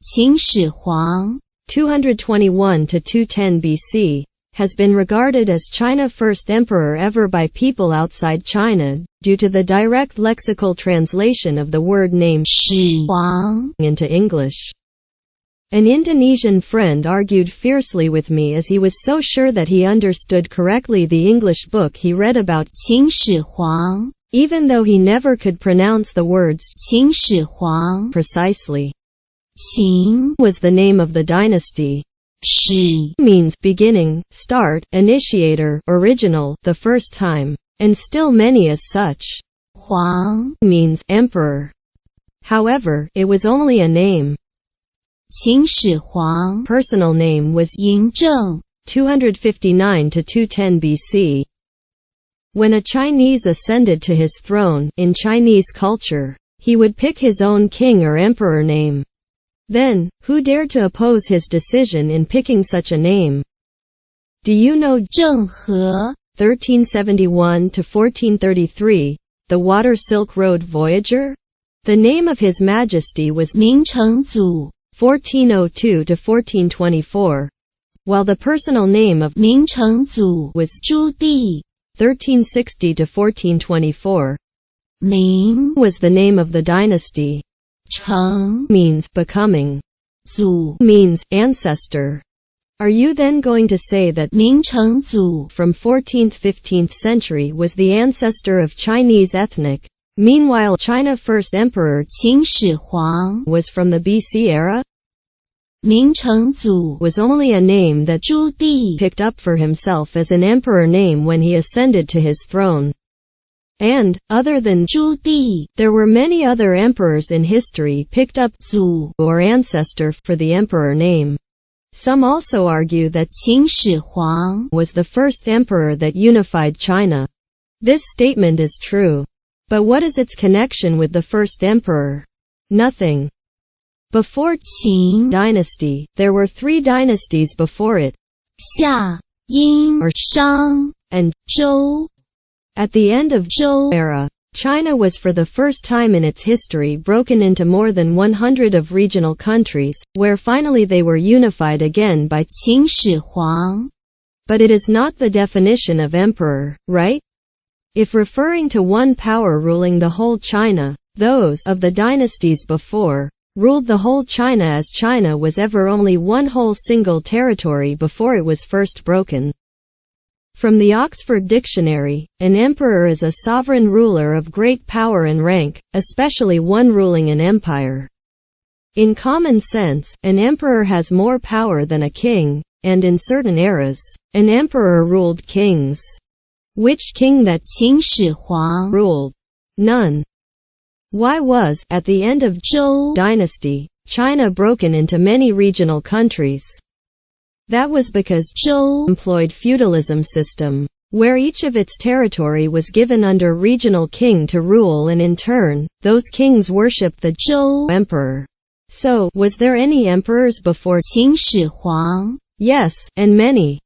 Qin Shǐhuáng, 221 to 210 BC, has been regarded as China's first emperor ever by people outside China, due to the direct lexical translation of the word name Shǐhuáng into English. An Indonesian friend argued fiercely with me as he was so sure that he understood correctly the English book he read about Qin Shǐhuáng, even though he never could pronounce the words Qin Shǐhuáng. precisely. Qin Was the name of the dynasty. Shi Means beginning, start, initiator, original, the first time, and still many as such. Huang Means emperor. However, it was only a name. Qin Shǐhuáng Personal name was Ying Zheng 259 to 210 BC. When a Chinese ascended to his throne, in Chinese culture, he would pick his own king or emperor name. Then, who dared to oppose his decision in picking such a name? Do you know Zheng He 1371 to 1433, the Water Silk Road voyager? The name of His Majesty was Ming Chengzu 1402 to 1424, while the personal name of Ming Chengzu was Zhu Di 1360 to 1424. Ming Was the name of the dynasty. Cheng Means becoming. Zu Means ancestor. Are you then going to say that Ming Chengzu from 14th–15th century was the ancestor of Chinese ethnic? Meanwhile, China's first emperor Qin Shǐhuáng was from the BC era? Ming Chengzu Was only a name that Zhu Di picked up for himself as an emperor name when he ascended to his throne. And, other than Zhu Di, there were many other emperors in history picked up Zu or ancestor for the emperor name. Some also argue that Qin Shǐhuáng was the first emperor that unified China. This statement is true. But what is its connection with the first emperor? Nothing. Before Qin dynasty, there were 3 dynasties before it, Xia, Ying or Shang, and Zhou. at the end of Zhou era, China was for the first time in its history broken into more than 100 of regional countries, where finally they were unified again by Qin Shǐhuáng. But it is not the definition of emperor, right? If referring to one power ruling the whole China, those of the dynasties before ruled the whole China as China was ever only one whole single territory before it was first broken. From the Oxford Dictionary, an emperor is a sovereign ruler of great power and rank, especially one ruling an empire. In common sense, an emperor has more power than a king, and in certain eras, an emperor ruled kings. Which king that Qin Shǐhuáng ruled? None. Why was, at the end of Zhou dynasty, China broken into many regional countries? That was because Zhou employed feudalism system, where each of its territory was given under regional king to rule, and in turn, those kings worshipped the Zhou emperor. So, was there any emperors before Qin Shǐhuáng? Yes, and many.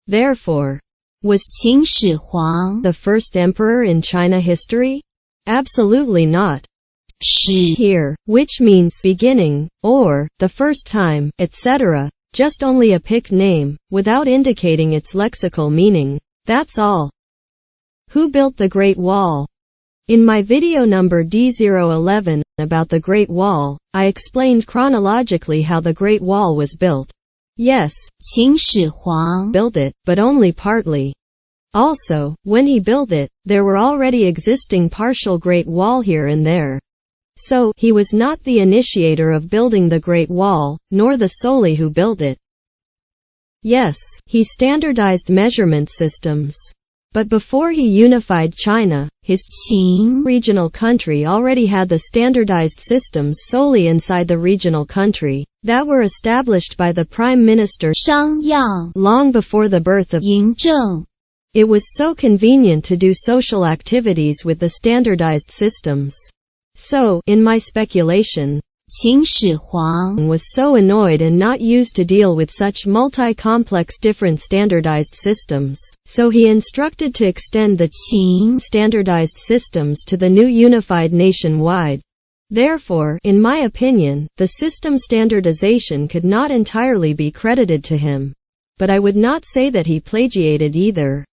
Therefore, was Qin Shǐhuáng the first emperor in China history? Absolutely not. Shi Here, which means beginning, or the first time, etc. Just only a picked name, without indicating its lexical meaning. That's all. Who built the Great Wall? In my video number D013 about the Great Wall, I explained chronologically how the Great Wall was built. Yes, Qin Shǐhuáng built it, but only partly. Also, when he built it, there were already existing partial Great Wall here and there. So, he was not the initiator of building the Great Wall, nor the solely who built it. Yes, he standardized measurement systems. But before he unified China, his Qin regional country already had the standardized systems solely inside the regional country, that were established by the Prime Minister Shang Yang long before the birth of Ying Zheng. It was so convenient to do social activities with the standardized systems. So, in my speculation, Qin Shǐhuáng was so annoyed and not used to deal with such multi-complex different standardized systems, so he instructed to extend the Qin standardized systems to the new unified nationwide. Therefore, in my opinion, the system standardization could not entirely be credited to him. But I would not say that he plagiated either.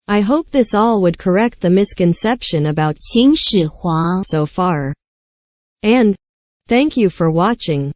I hope this all would correct the misconception about Qín Shǐhuáng so far. And thank you for watching.